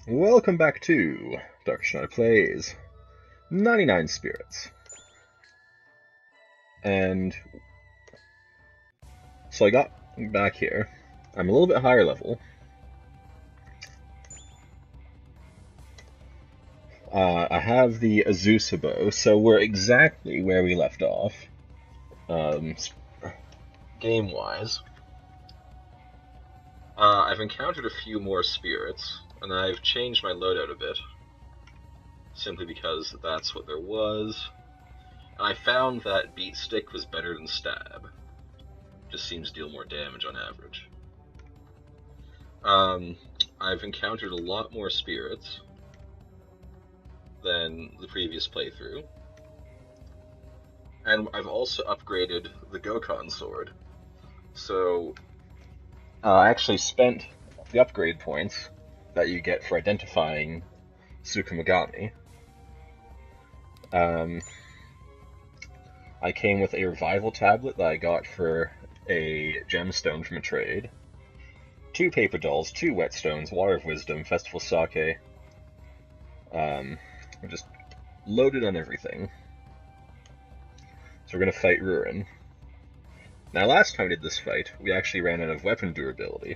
Welcome back to Dr. Schneider Plays 99 Spirits. And so I got back here. I'm a little bit higher level. I have the Azusa bow, so we're exactly where we left off, game-wise. I've encountered a few more spirits, and I've changed my loadout a bit, simply because that's what there was. And I found that Beat Stick was better than Stab. Just seems to deal more damage on average. I've encountered a lot more spirits than the previous playthrough. And I've also upgraded the Gokon sword. So I actually spent the upgrade points that you get for identifying Tsukumogami. I came with a revival tablet that I got for a gemstone from a trade, 2 paper dolls, 2 whetstones, water of wisdom, festival sake. We're just loaded on everything. So we're gonna fight Rouran. Now last time we did this fight, we actually ran out of weapon durability.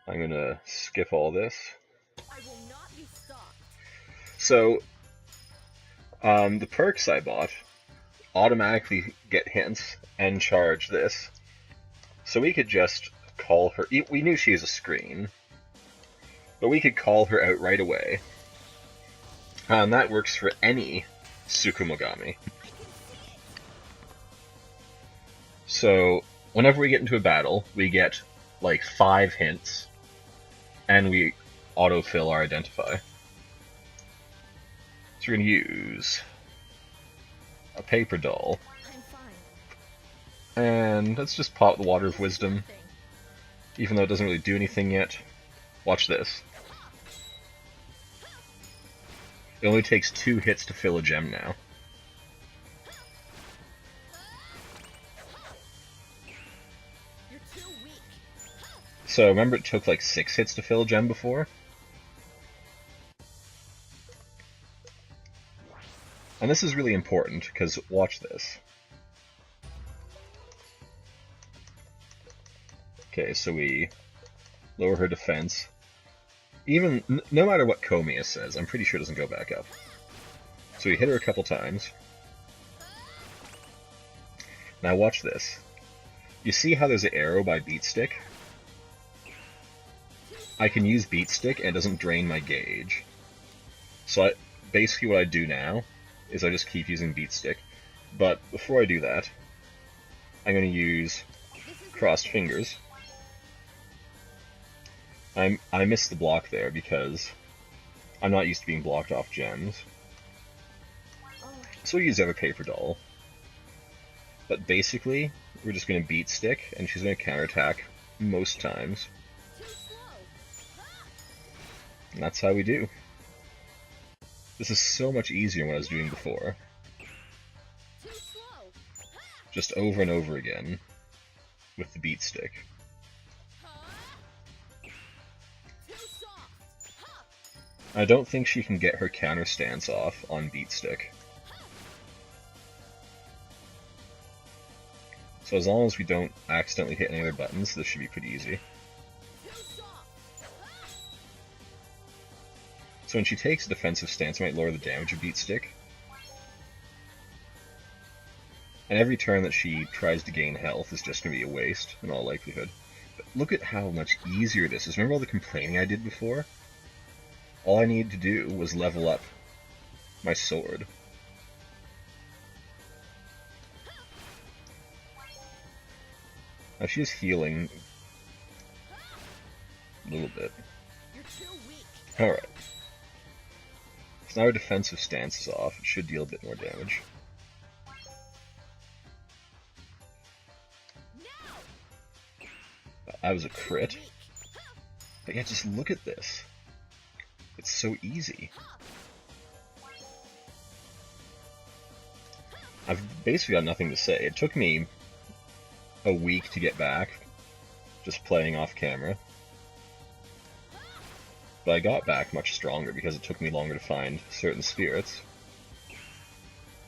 I'm gonna skip all this. I will not be stopped. So, the perks I bought automatically get hints and charge this. So we could just call her. We knew she was a screen, but we could call her out right away. And that works for any Tsukumogami. So, whenever we get into a battle, we get like 5 hints, and we autofill our identify. So we're going to use a paper doll. And let's just pop the water of wisdom, even though it doesn't really do anything yet. Watch this. It only takes 2 hits to fill a gem now. So remember it took like 6 hits to fill a gem before? And this is really important, because watch this. Okay, so we lower her defense. Even, no matter what Komiya says, I'm pretty sure it doesn't go back up. So we hit her a couple times. Now watch this. You see how there's an arrow by Beat Stick? I can use Beat Stick and it doesn't drain my gauge. So basically what I do now is I just keep using Beat Stick. But before I do that, I'm going to use Crossed Fingers. I missed the block there because I'm not used to being blocked off gems. So we use every paper doll. But basically, we're just going to Beat Stick, and she's going to counterattack most times. And that's how we do. This is so much easier than what I was doing before. Just over and over again with the Beat Stick. I don't think she can get her counter stance off on Beat Stick. So as long as we don't accidentally hit any other buttons, this should be pretty easy. So when she takes a defensive stance, it might lower the damage of Beat Stick. And every turn that she tries to gain health is just going to be a waste, in all likelihood. But look at how much easier this is. Remember all the complaining I did before? All I needed to do was level up my sword. Now she's healing a little bit. Alright. So now our defensive stance is off. It should deal a bit more damage. That was a crit. But yeah, just look at this. It's so easy. I've basically got nothing to say. It took me a week to get back, just playing off camera. but I got back much stronger because it took me longer to find certain spirits.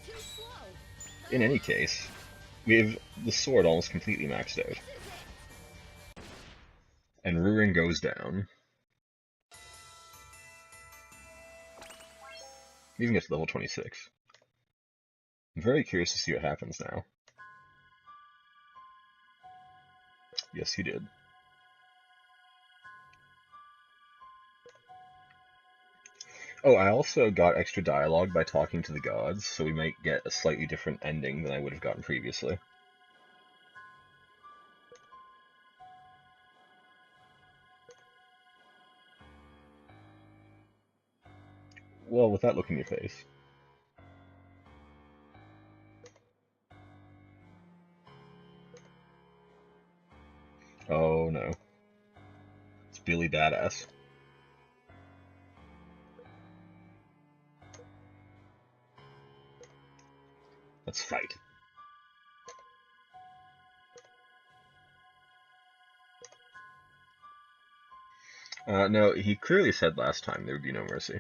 Too slow. In any case, we have the sword almost completely maxed out. And Rouran goes down. We even get to level 26. I'm very curious to see what happens now. Yes, he did. Oh, I also got extra dialogue by talking to the gods, so we might get a slightly different ending than I would have gotten previously. Well, with that look in your face. Oh no. It's Billy Badass. Let's fight. No, he clearly said last time there would be no mercy.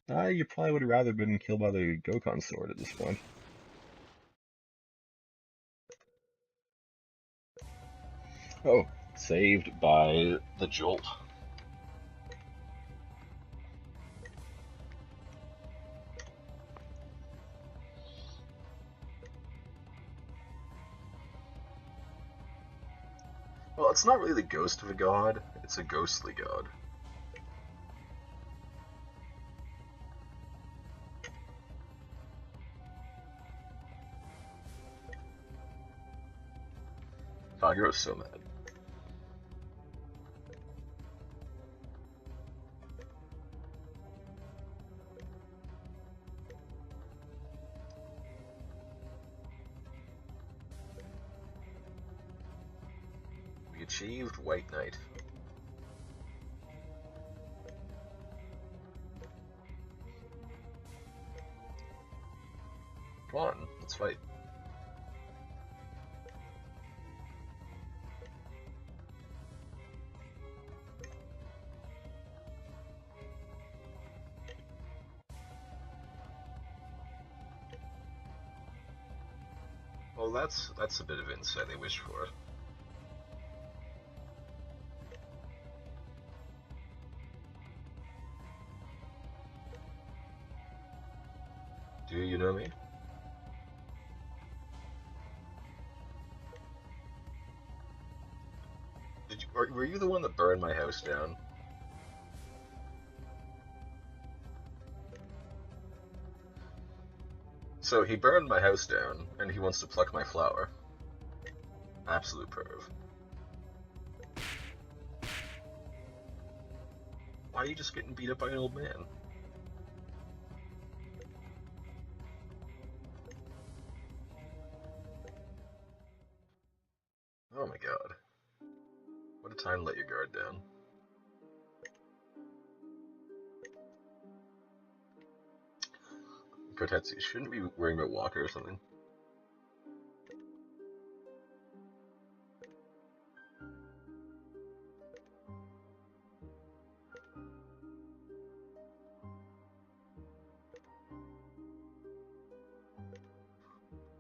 You probably would have rather been killed by the Gokon sword at this point. Oh, saved by the jolt. Well, it's not really the ghost of a god, it's a ghostly god. Kagero's so mad. We achieved White Knight. Come on, let's fight. Well, that's a bit of insight I wish for. Do you know me? Were you the one that burned my house down? So he burned my house down, and he wants to pluck my flower. Absolute perv. Why are you just getting beat up by an old man? Oh my god. What a time to let your guard down. Kotetsu, shouldn't be worrying about Walker or something.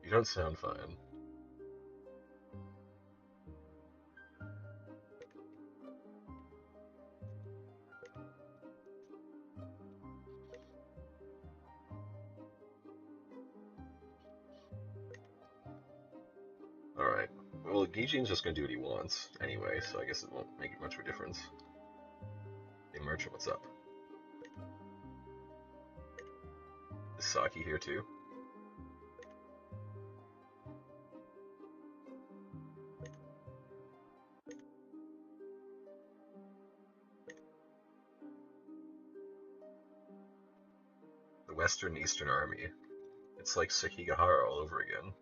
You don't sound fine. Alright. Well, Gijin's just gonna do what he wants anyway, so I guess it won't make much of a difference. Hey, Merchant, what's up? Is Saki here too? The Western Eastern Army. It's like Sekigahara all over again.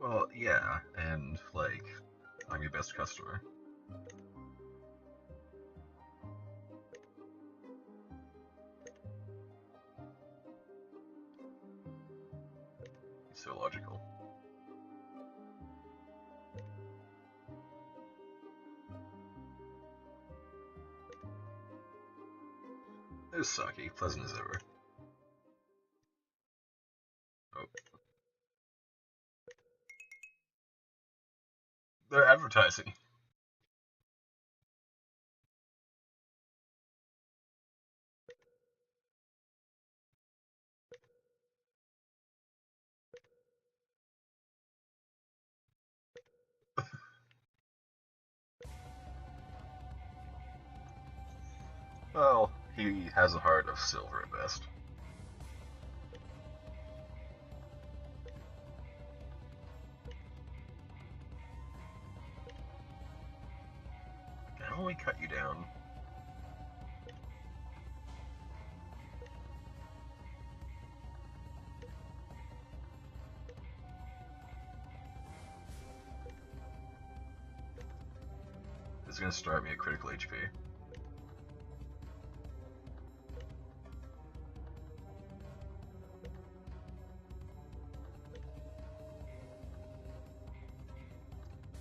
Well, yeah, and, like, I'm your best customer. It's so logical. There's Saki, pleasant as ever. Oh. They're advertising. Well, he has a heart of silver at best. How do we cut you down? This is going to start me at critical HP.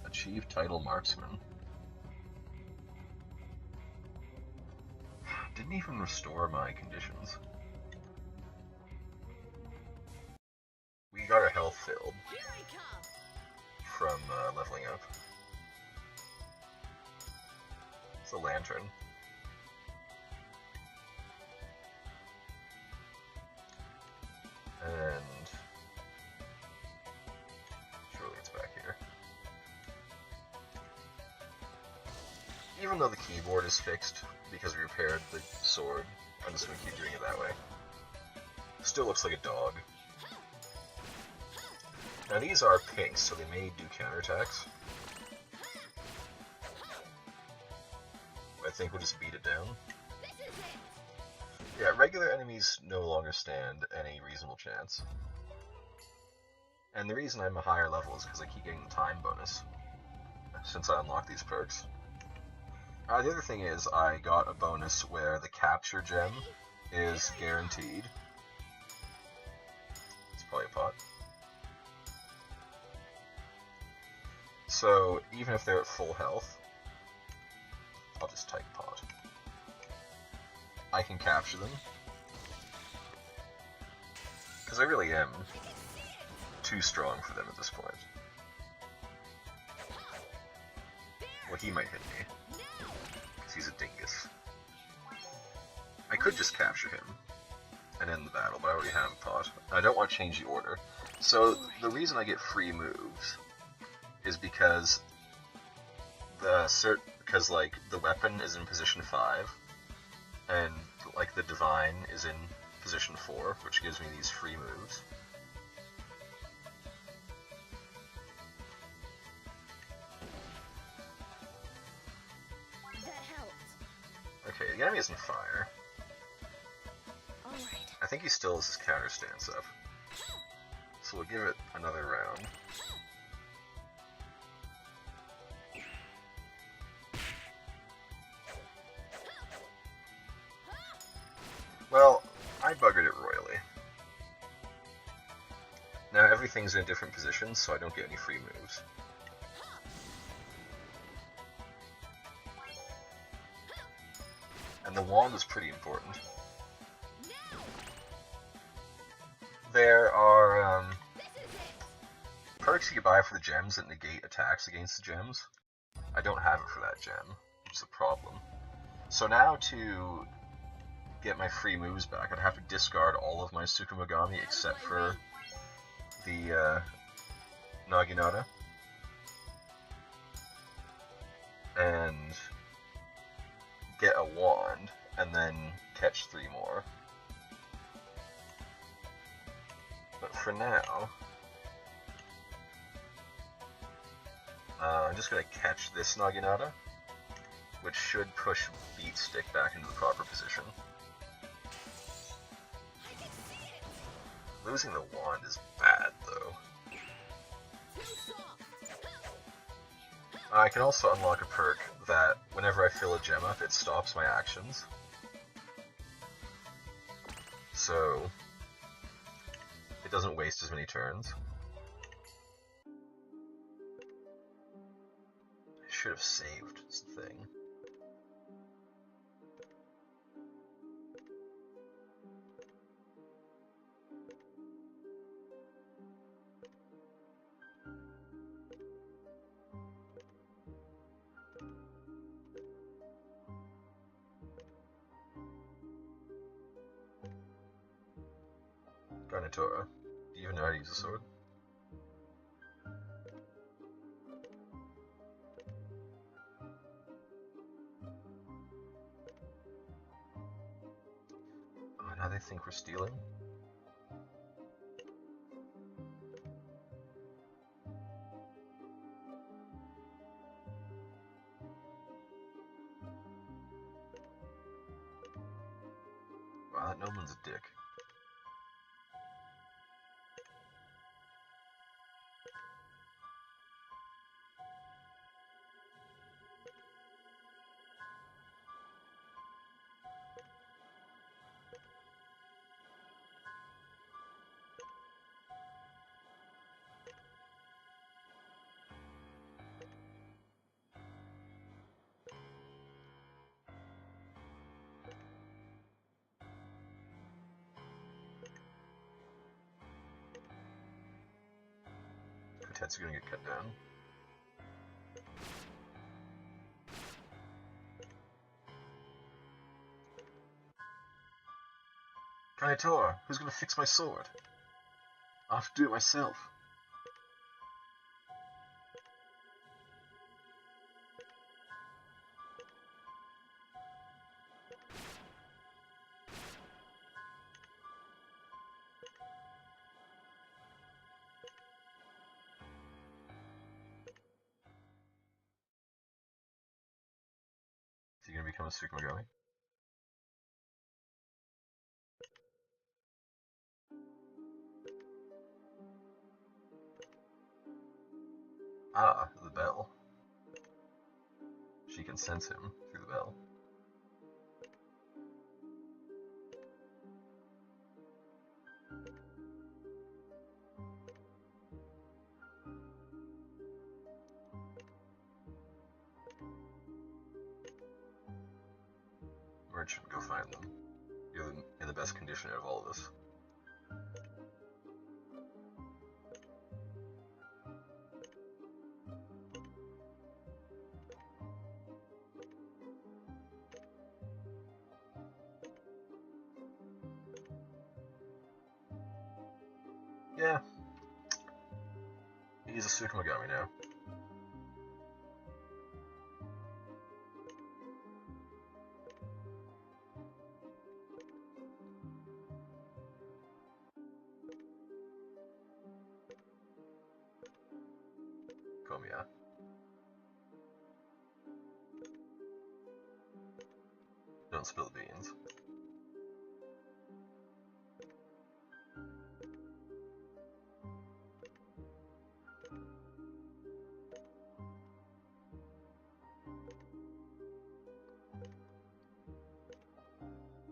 Achieve title marksman. Didn't even restore my conditions. We got our health filled from leveling up. It's a lantern. And surely it's back here. Even though the keyboard is fixed because we repaired the sword, I'm just going to keep doing it that way. Still looks like a dog. Now these are pinks, so they may do counterattacks. I think we'll just beat it down. Yeah, regular enemies no longer stand any reasonable chance. And the reason I'm a higher level is because I keep getting the time bonus since I unlock these perks. The other thing is I got a bonus where the capture gem is guaranteed. It's probably a pot. So even if they're at full health, I'll just type pot. I can capture them. Because I really am too strong for them at this point. Well, he might hit me. Because he's a dingus. I could just capture him and end the battle, but I already have a pot. I don't want to change the order. So the reason I get free moves is because like the weapon is in position 5 and like the divine is in position 4, which gives me these free moves. That helped. Okay, the enemy is in fire. All right. I think he still has his counter stance up. So we'll give it another round. Well, I buggered it royally. Now everything's in a different position, so I don't get any free moves. And the wand is pretty important. There are perks you can buy for the gems that negate attacks against the gems. I don't have it for that gem, which is a problem. So now to get my free moves back, I'd have to discard all of my Tsukumogami except for the Naginata. And get a wand, and then catch 3 more. But for now, I'm just going to catch this Naginata, which should push Beat Stick back into the proper position. Losing the wand is bad, though. I can also unlock a perk that whenever I fill a gem up, it stops my actions. So it doesn't waste as many turns. I should have saved this thing. Garnitura, do you even know how to use a sword? Oh, now they think we're stealing? Wow, that nobleman's a dick. Kotetsu's gonna get cut down. Garnitura, who's gonna fix my sword? I'll have to do it myself. Is he gonna become a Tsukumogami? Ah, the bell. She can sense him through the bell. Merchant, go find them. You're in the best condition out of all of us. Yeah. He's a Tsukumogami now. Komiya. Don't spill the beans.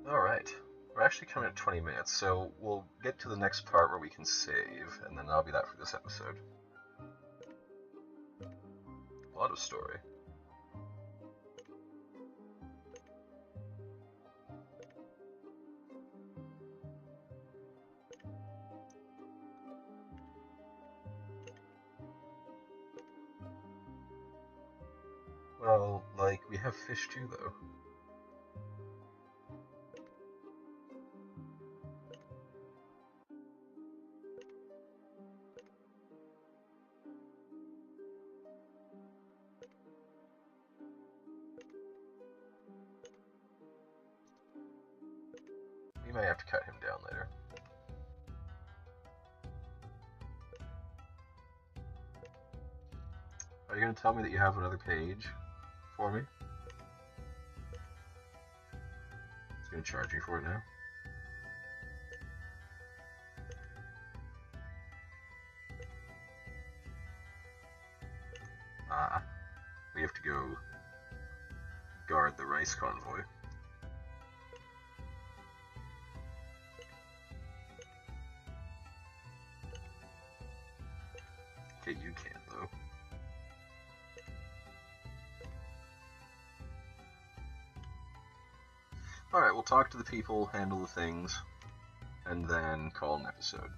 Alright. We're actually coming at 20 minutes, so we'll get to the next part where we can save, and then that'll be that for this episode. A lot of story. Well, like, we have fish too, though. We may have to cut him down later. Are you going to tell me that you have another page for me? It's going to charge me for it now. Ah. guard the rice convoy. Okay, you can't, though. Alright, we'll talk to the people, handle the things, and then call an episode.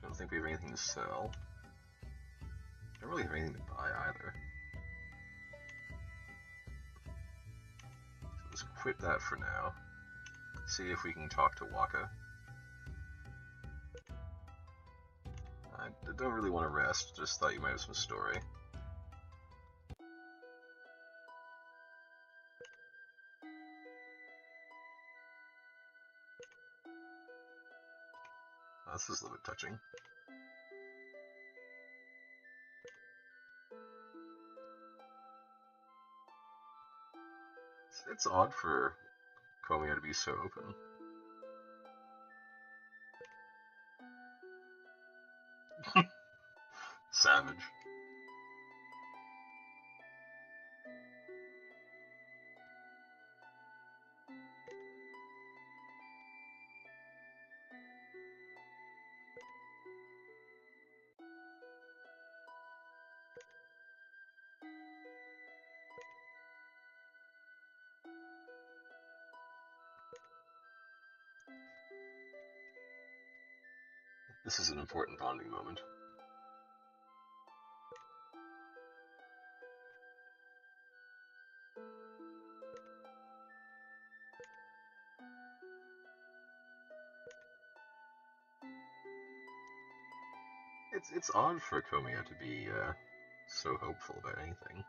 Don't think we have anything to sell. Don't really have anything to buy either. So let's quit that for now. See if we can talk to Waka. I don't really want to rest, just thought you might have some story. Oh, this is a little bit touching. It's odd for Komiya to be so open. Savage. This is an important bonding moment. It's odd for Komiya to be so hopeful about anything.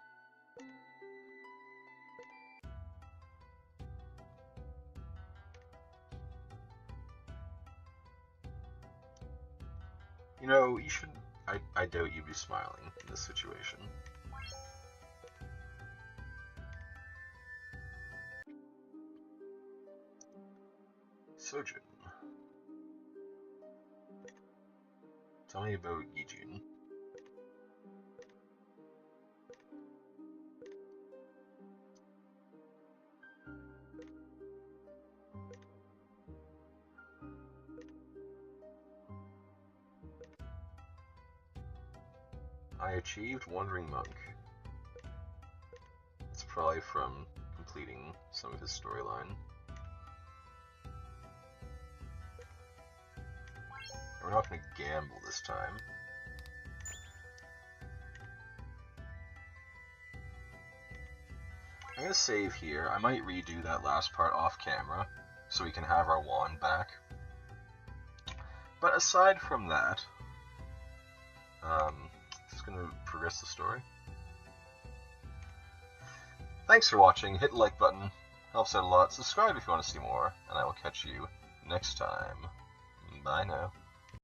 You know, you should. I doubt you'd be smiling in this situation. Sojin. Tell me about Yijin. I achieved Wandering Monk. It's probably from completing some of his storyline. We're not going to gamble this time. I'm going to save here. I might redo that last part off camera so we can have our wand back. But aside from that, just going to progress the story. Thanks for watching. Hit the like button. Helps out a lot. Subscribe if you want to see more. And I will catch you next time. Bye now.